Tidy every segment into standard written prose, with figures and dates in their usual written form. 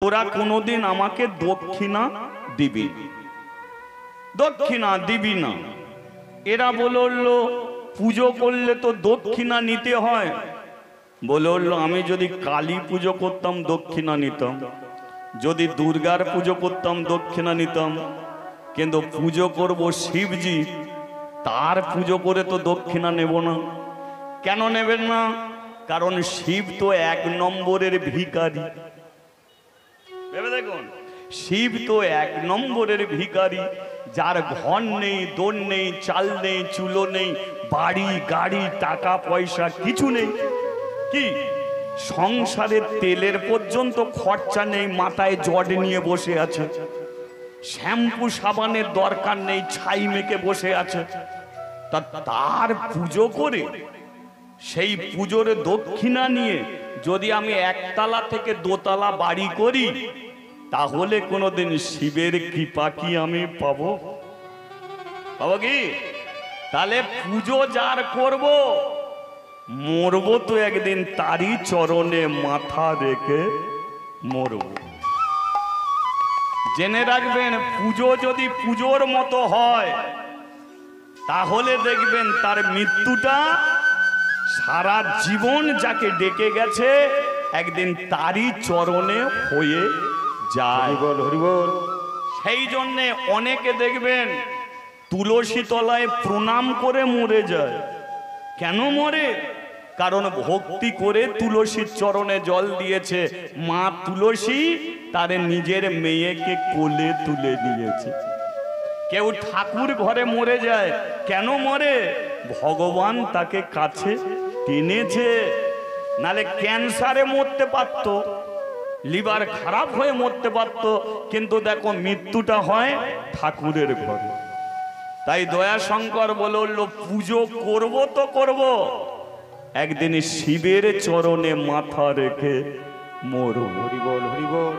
তোরা কোনোদিন আমাকে দক্ষিণা দিবি, দক্ষিণা দিবি না। এরা বলল পুজো করলে তো দক্ষিণা নিতে হয়। বলল আমি যদি কালী পুজো করতাম দক্ষিণা নিতাম, যদি দুর্গার পুজো করতাম দক্ষিণা নিতাম, কিন্তু পুজো করব শিবজি, তার পুজো করে তো দক্ষিণা নেব না। কেন নেবেন না? কারণ শিব তো 1 নম্বরের ভিখারি। ভেবে দেখুন, শিব তো 1 নম্বরের ভিখারি, যার ঘর নেই, দোর নেই, চাল নেই, চুলো নেই, বাড়ি গাড়ি টাকা পয়সা কিছু নেই। কি সংসারের তেলের পর্যন্ত খরচা নেই, মাথায় জড নিয়ে বসে আছে। শ্যাম্পু সাবানের দরকার নেই, ছাই মেখে বসে আছে। তার পুজো করে সেই পুজোর দক্ষিণা নিয়ে যদি আমি 1 তলা থেকে 2 তলা বাড়ি করি, তাহলে কোনোদিন শিবের কৃপা কি আমি পাবো? পাবো কি? তাহলে পুজো যার করব, মরবো তো একদিন তারই চরণে মাথা রেখে মরবো। জেনে রাখবেন, পুজো যদি পুজোর মতো হয়, তাহলে দেখবেন তার মৃত্যুটা সারা জীবন যাকে ডেকে গেছে একদিন তারই চরণে হয়ে যায়। হরিবল। সেই জন্যে অনেকে দেখবেন তুলসী তলায় প্রণাম করে মরে যায়। কেন মরে? কারণ ভক্তি করে তুলসীর চরণে জল দিয়েছে, মা তুলসী তার নিজের মেয়েকে কোলে তুলে দিয়েছে। কেউ ঠাকুর ঘরে মরে যায়, কেন মরে? ভগবান তাকে কাছে টেনেছে। নালে ক্যান্সারে মরতে পারত, লিভার খারাপ হয়ে মরতে পারত, কিন্তু দেখো মৃত্যুটা হয় ঠাকুরের ঘরে। তাই দয়াশঙ্কর বলল পুজো করব তো করব, একদিন শিবের চরণে মাথা রেখে মরব। হরিবল হরিবল।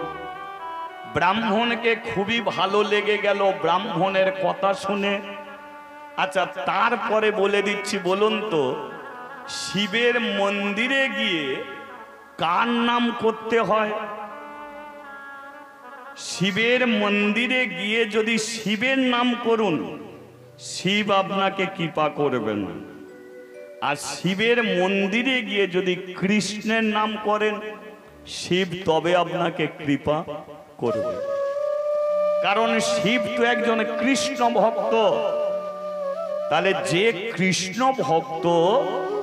ব্রাহ্মণকে খুবই ভালো লেগে গেল ব্রাহ্মণের কথা শুনে। আচ্ছা, তারপরে বলে দিচ্ছি, বলুন তো শিবের মন্দিরে গিয়ে কার নাম করতে হয়? শিবের মন্দিরে গিয়ে যদি শিবের নাম করুন, শিব আপনাকে কৃপা করবেন। আর শিবের মন্দিরে গিয়ে যদি কৃষ্ণের নাম করেন, শিব তবে আপনাকে কৃপা করবে। কারণ শিব তো একজন কৃষ্ণ ভক্ত। তাহলে যে কৃষ্ণ ভক্ত,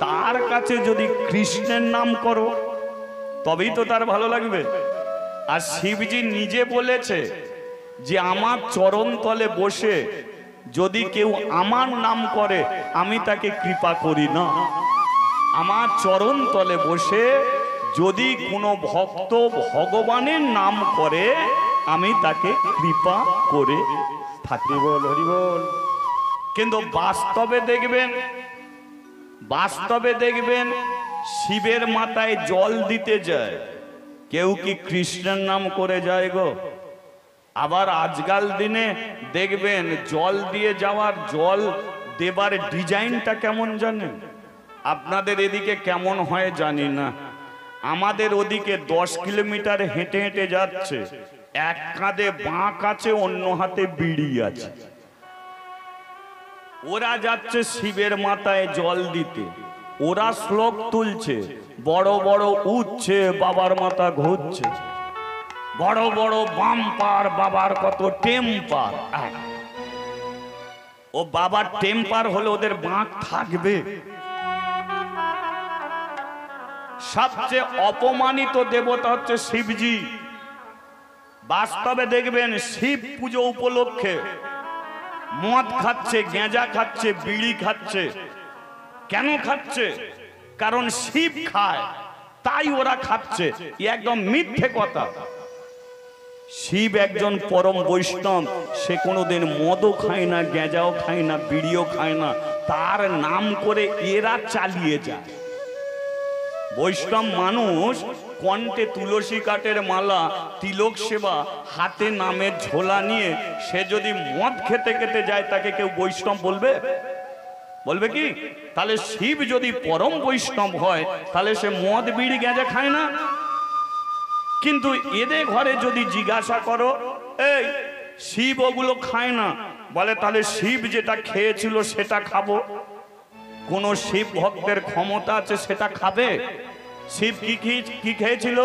তার কাছে যদি কৃষ্ণের নাম করো, তবেই তো তার ভালো লাগবে। আর শিবজি নিজে বলেছে যে আমার চরণ তলে বসে যদি কেউ আমার নাম করে, আমি তাকে কৃপা করি না। আমার চরণ তলে বসে যদি কোনো ভক্ত ভগবানের নাম করে, আমি তাকে কৃপা করে থাকি। বল হরিবল। কিন্তু বাস্তবে দেখবেন শিবের মাথায় জল দিতে যায়, কেউ কি কৃষ্ণের নাম করে যায় গো? আবার আজকাল দিনে দেখবেন জল দিয়ে যাওয়ার, জল দেবার ডিজাইনটা কেমন জানেন? আপনাদের এদিকে কেমন হয় জানি না, আমাদের ওদিকে 10 কিলোমিটার হেঁটে হেঁটে যাচ্ছে, এক কাঁধে বাঁক আছে, অন্য হাতে বিড়ি আছে। ওরা যাচ্ছে শিবের মাথায় জল দিতে, ওরা শ্লোক তুলছে, বড় বড় উঠছে, বাবার মাথা ঘুরছে, বড় বড় বাম্পার, বাবার কত টেম্পার। ও বাবার টেম্পার হলে ওদের বাঁক থাকবে। সবচেয়ে অপমানিত দেবতা হচ্ছে শিবজি। বাস্তবে দেখবেন শিব পুজো উপলক্ষে মদ খাচ্ছে, গেঁজা খাচ্ছে, বিড়ি খাচ্ছে। কেন খাচ্ছে? কারণ শিব খায়, তাই ওরা খাচ্ছে। একদম মিথ্যে কথা। শিব একজন পরম বৈষ্ণব, সে কোনোদিন মদও খায় না, গেঁজাও খায় না, বিড়িও খায় না, তার নাম করে এরা চালিয়ে যায়। বৈষ্ণব মানুষ কণ্ঠে তুলসী কাঠের মালা, তিলক সেবা, হাতে নামের ঝোলা নিয়ে সে যদি মদ খেতে খেতে যায়, তাকে কেউ বৈষ্ণব বলবে? বলবে কি? তাহলে শিব যদি পরম বৈষ্ণব হয়, তাহলে সে মদ বিড়ি গেঁজা খায় না? কিন্তু এদের ঘরে যদি জিজ্ঞাসা করো, এই শিব ওগুলো খায় না, বলে তাহলে শিব যেটা খেয়েছিল সেটা খাবো। কোন শিব ভক্তের ক্ষমতা আছে সেটা খাবে? শিব কি খেয়েছিল?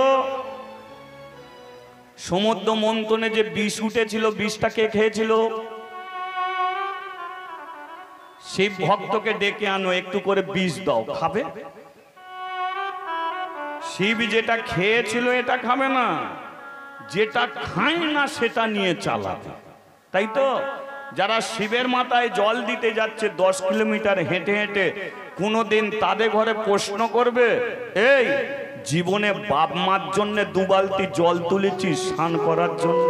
সমুদ্র মন্থনে যে বিষ উঠেছিল, বিষটা কে খেয়েছিল? শিব ভক্তকে ডেকে আনো, একটু করে বিষ দাও, খাবে? শিব যেটা খেয়েছিল এটা খাবে না, যেটা খায় না সেটা নিয়ে চালাবে, তাই তো? যারা শিবের মাথায় জল দিতে যাচ্ছে 10 কিলোমিটার হেঁটে হেঁটে, কোনোদিন তাদের ঘরে প্রশ্ন করবে, এই জীবনে বাপ মার জন্য 2 বালতি জল তুলেছিস স্নান করার জন্য?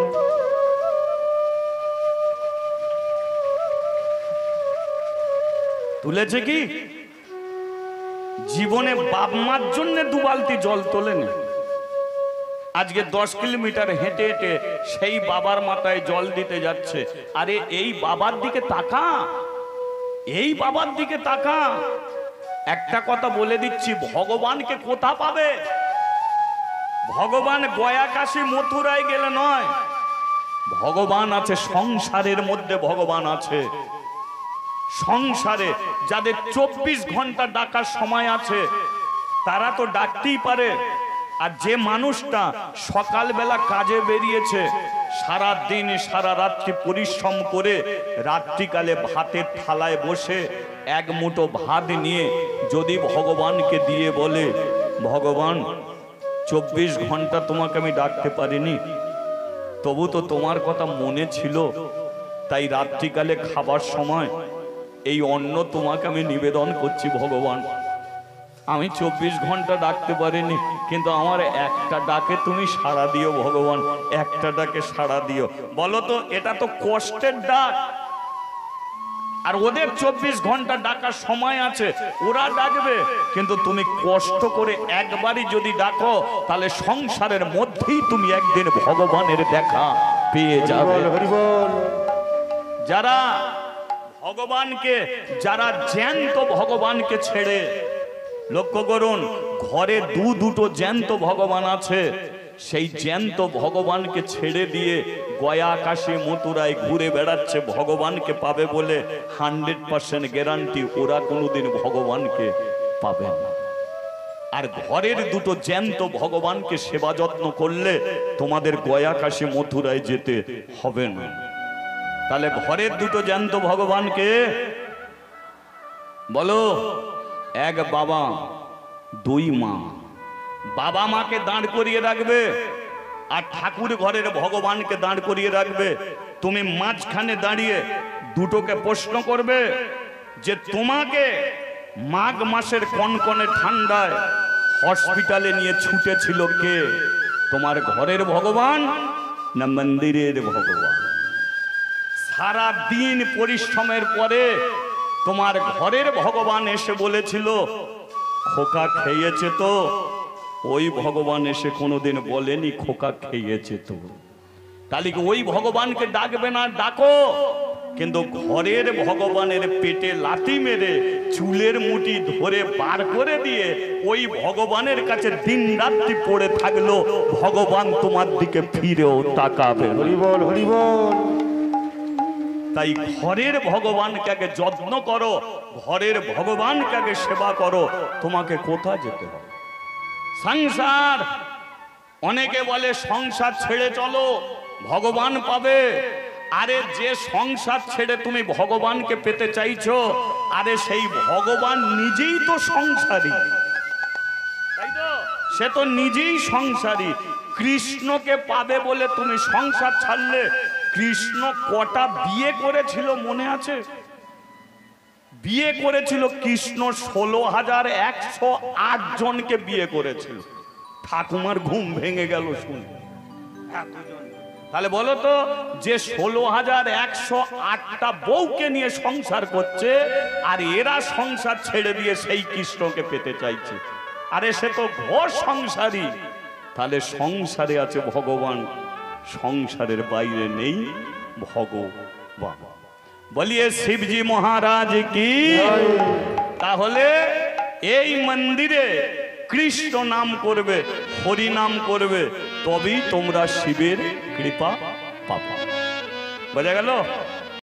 তুলেছে কি? জীবনে বাপ মার জন্য 2 বালতি জল তোলেনি। আজকে 10 কিলোমিটার হেঁটে হেঁটে সেই বাবার মাথায় জল দিতে যাচ্ছে। আরে এই বাবার দিকে তাকা, এই বাবার দিকে তাকা। একটা কথা বলে দিচ্ছি, ভগবানকে কোথা পাবে? ভগবান গয়া কাশী মথুরায় গেলে নয়, ভগবান আছে সংসারের মধ্যে। ভগবান আছে সংসারে। যাদের 24 ঘন্টা ডাকার সময় আছে তারা তো ডাকতেই পারে। আর যে মানুষটা সকালবেলা কাজে বেরিয়েছে, সারা দিন সারা রাত্রি পরিশ্রম করে রাত্রিকালে ভাতের থালায় বসে 1 মুঠো ভাত নিয়ে যদি ভগবানকে দিয়ে বলে, ভগবান 24 ঘন্টা তোমাকে আমি ডাকতে পারিনি, তবু তো তোমার কথা মনে ছিল, তাই রাত্রিকালে খাবার সময় এই অন্ন তোমাকে আমি নিবেদন করছি। ভগবান, আমি 24 ঘন্টা ডাকতে পারিনি, কিন্তু আমার একটা ডাকে তুমি সাড়া দিও। ভগবান, একটা ডাকে সাড়া দিও। বলো তো, এটা তো কষ্টের ডাক। আর ওদের 24 ঘন্টা ডাকার সময় আছে, ওরা ডাকবে, কিন্তু তুমি কষ্ট করে একবারই যদি ডাকো, তাহলে সংসারের মধ্যেই তুমি একদিন ভগবানের দেখা পেয়ে যাবে। যারা ভগবানকে, যারা জ্যান্ত ভগবানকে ছেড়ে, লক্ষ্য করুন, ঘরে দুটো জ্যান্ত ভগবান আছে, সেই জ্যান্ত ভগবানকে ছেড়ে দিয়ে গয়া কাশী মথুরায় ঘুরে বেড়াচ্ছে ভগবানকে পাবে বলে 100% গ্যারান্টি ওরা কোনোদিন ভগবানকে পাবে না। আর ঘরের দুটো জ্যান্ত ভগবানকে সেবা যত্ন করলে তোমাদের গয়া কাশী মথুরায় যেতে হবে না। তাহলে ঘরের দুটো জ্যান্ত ভগবানকে বলো, 1 বাবা 2 মা। বাবা মাকে দাঁড় করিয়ে রাখবে আর ঠাকুর ঘরের ভগবানকে দাঁড় করিয়ে রাখবে। তুমি মাঝখানে দাঁড়িয়ে দুটোকে প্রশ্ন করবে যে তোমাকে মাঘ মাসের কনকনে ঠান্ডায় হসপিটালে নিয়ে ছুটেছিল কে? তোমার ঘরের ভগবান না মন্দিরের ভগবান? সারা দিন পরিশ্রমের পরে তোমার ঘরের ভগবান এসে বলেছিল খোকা খেয়েছে তো? ওই ভগবান এসে কোনোদিন বলেনি খোকা খেয়েছে তো। তাহলে ওই ভগবানকে ডাকবে না? ডাকো, কিন্তু ঘরের ভগবানের পেটে লাথি মেরে চুলের মুঠি ধরে বার করে দিয়ে ওই ভগবানের কাছে দিন রাত্রি পড়ে থাকলো, ভগবান তোমার দিকে ফিরেও তাকাবে। হরি বল, হরি বল। তাই ঘরের ভগবানকে আগে যত্ন করো, ঘরের ভগবানকে আগে সেবা করো। তোমাকে কোথায় যেতে হবে? সংসার, অনেকে বলে সংসার ছেড়ে চলো ভগবান পাবে। আরে যে সংসার ছেড়ে তুমি ভগবানকে পেতে চাইছো, আরে সেই ভগবান নিজেই তো সংসারী, তাই তো? সে তো নিজেই সংসারী। কৃষ্ণকে পাবে বলে তুমি সংসার ছাড়লে। কৃষ্ণ কটা বিয়ে করেছিল মনে আছে? বিয়ে করেছিল কৃষ্ণ 16,108 জনকে বিয়ে করেছিল। ঠাকুমার ঘুম ভেঙে গেল শুনে। তাহলে বলো তো, যে 16,108টা বউকে নিয়ে সংসার করছে, আর এরা সংসার ছেড়ে দিয়ে সেই কৃষ্ণকে পেতে চাইছে। আরে সে তো ঘর সংসারী। তাহলে সংসারে আছে ভগবান, সংসারের বাইরে নেই ভগবান। বলিয়ে শিবজি মহারাজ কি। তাহলে এই মন্দিরে কৃষ্ণ নাম করবে, হরি নাম করবে, তবেই তোমরা শিবের কৃপা পাবে। বোঝা গেল?